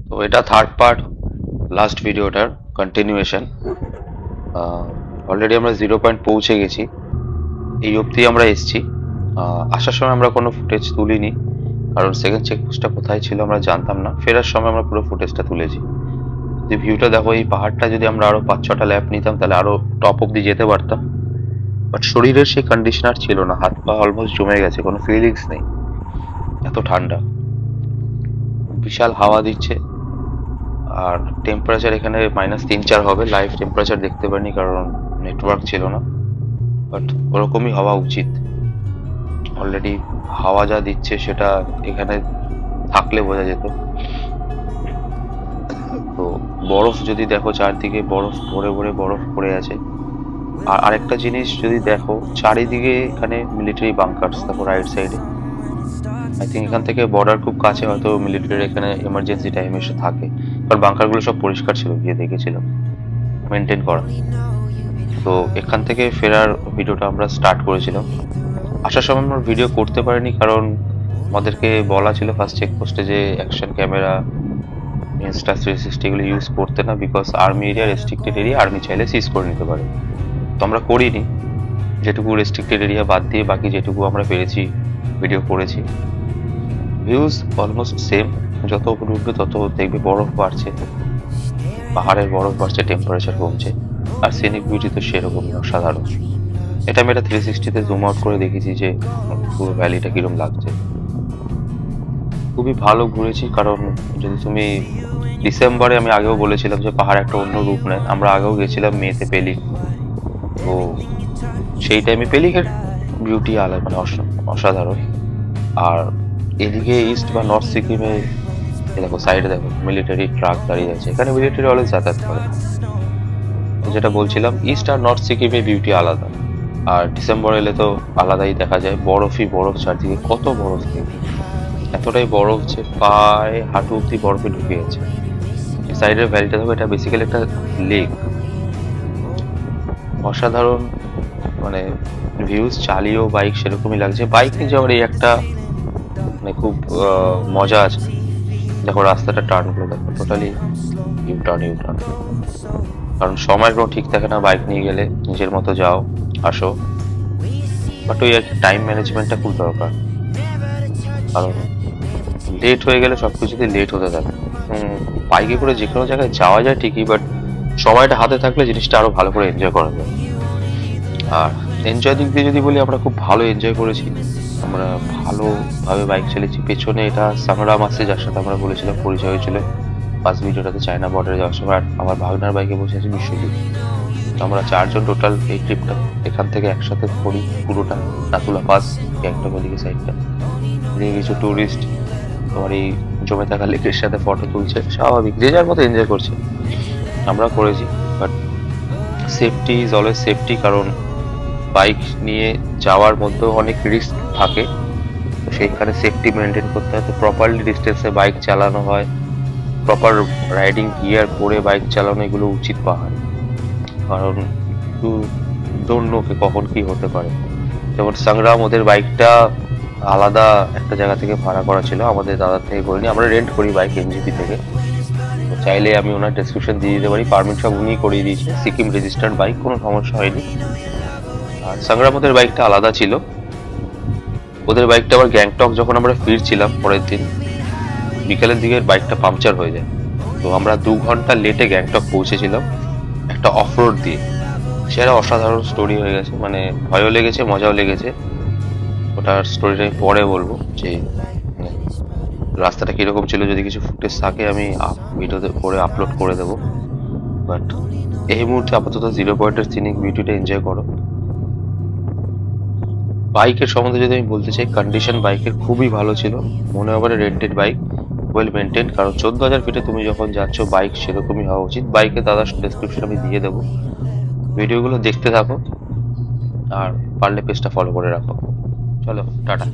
তো এটা third part, last ভিডিওটার কন্টিনিউয়েশন। অলরেডি আমরা 0 পয়েন্ট পৌঁছে গেছি, এই অবধি আমরা এসেছি। আসার সময় আমরা কোনো ফুটেজ তুলিনি, কারণ সেকেন্ড চেকপোস্টটা কোথায় ছিল আমরা জানতাম না। ফেরার সময় আমরা পুরো ফুটেজটা তুলেছি। যদি ভিউটা দেখো, এই পাহাড়টা যদি আমরা আরো 5-6টা ল্যাপ নিতাম তাহলে আরো টপ অব্দি যেতে পারতাম। বাট শরীরের সেই কন্ডিশন আর ছিল না, হাত পা অলমোস্ট জমে গেছে, কোনো ফিলিংস নেই, এত ঠান্ডা। বিশাল হাওয়া দিচ্ছে, আর টেম্পারেচার এখানে -3-4 হবে। লাইভ টেম্পারেচার দেখতে পারিনি কারণ নেটওয়ার্ক ছিল না, বাট ওরকমই হওয়া উচিত। অলরেডি হাওয়া যা দিচ্ছে সেটা এখানে থাকলে বোঝা যেত। তো বরফ যদি দেখো, চারদিকে বরফ ভরে ভরে বরফ পড়ে আছে। আর আরেকটা জিনিস যদি দেখো, চারিদিকে এখানে মিলিটারি বাংকারস, তারপর রাইট সাইডে আই থিঙ্ক এখান থেকে বর্ডার খুব কাছে, হয়তো মিলিটারি এখানে এমার্জেন্সি টাইমে এসে থাকে। কারণ বাংকারগুলো সব পরিষ্কার ছিল, গিয়ে দেখেছিলাম, মেনটেন করা। তো এখান থেকে ফেরার ভিডিওটা আমরা স্টার্ট করেছিলাম। আসার সময় আমরা ভিডিও করতে পারিনি কারণ আমাদেরকে বলা ছিল ফার্স্ট চেকপোস্টে যে অ্যাকশন ক্যামেরা, ইনস্টা 360 এগুলো ইউজ করতে না, because army area restricted area, army চাইলে সিজ করে নিতে পারে। তো আমরা করিনি, যেটুকু রেস্ট্রিক্টেড এরিয়া বাদ দিয়ে বাকি যেটুকু আমরা পেরেছি ভিডিও করেছি। ভিউজ অলমোস্ট সেম, যত উপরে উঠবে তত দেখবে বরফ বাড়ছে, পাহাড়ের বরফ বাড়ছে, টেম্পারেচার কমছে। আর সিনিক বিউটি তো সেরকমই অসাধারণ। এটা আমি একটা 360-তে জুম আউট করে দেখেছি যে পুরো ভ্যালিটা কিরম লাগছে। খুবই ভালো ঘুরেছি, কারণ যদি তুমি ডিসেম্বরে, আমি আগেও বলেছিলাম যে পাহাড় একটা অন্য রূপ নেয়। আমরা আগেও গেছিলাম মেতে পেলিক, তো সেই টাইমে পেলিকের বিউটি আলাদা, মানে অসাধারণ। আর এদিকে ইস্ট বা নর্থ সিকিমে দেখো, সাইডে দেখো মিলিটারি ট্রাক দাঁড়িয়ে আছে, এখানে মিলিটারি অলওয়েজ যাতায়াত করে। যেটা বলছিলাম, ইস্ট আর নর্থ সিকিমে বিউটি আলাদা। আর ডিসেম্বর এলে তো আলাদাই দেখা যায়, বরফই বরফ, চারদিকে কত বরফ দেখি, এতটাই বরফ যে পায়ে হাঁটু অব্দি বরফে ঢুকে গেছে। সাইডের ভ্যালিটা দেখো, এটা বেসিক্যালি একটা লেক, অসাধারণ। মানে ভিউজ, চালিয়েও বাইক সেরকমই লাগছে। বাইক নিয়ে যাওয়ার এই একটা মানে খুব মজা আছে। দেখো রাস্তাটা, টার্ন গুলো দেখো, টোটালি ইউটার্ন ইউটার্ন। কারণ সময়ের কোনো ঠিক থাকে না বাইক নিয়ে গেলে, নিজের মতো যাও আসো। বাট ওই টাইম ম্যানেজমেন্টটা খুব দরকার, কারণ লেট হয়ে গেলে সবকিছুতেই লেট হতে থাকে। বাইকে করে যে কোনো জায়গায় যাওয়া যায় ঠিকই, বাট সময়টা হাতে থাকলে জিনিসটা আরো ভালো করে এনজয় করা যায়। আর এনজয় দিক দিয়ে যদি বলি, আমরা খুব ভালো এনজয় করেছি, আমরা ভালোভাবে বাইক চালিয়েছি। পেছনে এটা সাংগ্রাম আসছে, যার সাথে আমরা বলেছিলাম পরিচয় হয়েছিল ফার্স্ট ভিডিওটাতে চায়না বর্ডারে যাওয়ার সময়। আর আমার ভাগনার বাইকে বসে আছে বিশ্বজিৎ। তো আমরা 4জন টোটাল এই ট্রিপটা এখান থেকে একসাথে করি পুরোটা। নাতুলা পাস, গ্যাংটক ওদিকে সাইডটা, এদিকে কিছু টুরিস্ট তোমার এই জমে থাকা লেকের সাথে ফটো তুলছে, স্বাভাবিক, যে যার মতো এনজয় করছে, আমরা করেছি। But safety is always safety, কারণ বাইক নিয়ে যাওয়ার মধ্যেও অনেক রিস্ক থাকে, তো সেইখানে সেফটি মেনটেন করতে হয়। তো প্রপারলি ডিস্টেন্সে বাইক চালানো হয়, প্রপার রাইডিং গিয়ার পরে বাইক চালানো, এগুলো উচিত পাহাড়ে। কারণ একটু ডোন্ট নো কখন কি হতে পারে। যেমন সংগ্রাম, ওদের বাইকটা আলাদা একটা জায়গা থেকে ভাড়া করা ছিল, আমাদের দাদার থেকে করিনি, আমরা রেন্ট করি বাইক এনজিপি থেকে। তো চাইলে আমি ওনার ডেসক্রিপশন দিয়ে দিতে পারি, পারমিট সব উনিই করিয়ে দিয়েছে, সিকিম রেজিস্টার্ড বাইক, কোনো সমস্যা হয়নি। আর সংগ্রাম ওদের বাইকটা আলাদা ছিল। ওদের বাইকটা আবার গ্যাংটক যখন আমরা ফিরছিলাম পরের দিন বিকেলের দিকে বাইকটা পাংচার হয়ে যায়। তো আমরা 2 ঘন্টা লেটে গ্যাংটক পৌঁছেছিলাম একটা অফরোড দিয়ে। সেটা অসাধারণ স্টোরি হয়ে গেছে, মানে ভয়ও লেগেছে, মজাও লেগেছে। ওটার স্টোরিটা আমি পরে বলবো, যে মানে রাস্তাটা কিরকম ছিল। যদি কিছু ফুটেজ থাকে আমি ভিডিওতে করে আপলোড করে দেবো। বাট এই মুহূর্তে আপাতত 0 পয়েন্টের সিনিক বিউটিটা এনজয় করো। বাইকের সম্বন্ধে যদি আমি বলতে চাই, কন্ডিশন বাইকের খুবই ভালো ছিল, মনে হবে রেন্টেড বাইক, ওয়েল মেনটেন। কারণ 14,000 ফিটে তুমি যখন যাচ্ছ, বাইক সেরকমই হওয়া উচিত। বাইকে দাদার ডেসক্রিপশন আমি দিয়ে দেবো, ভিডিওগুলো দেখতে থাকো, আর পারলে পেজটা ফলো করে রাখো। চলো টাটা।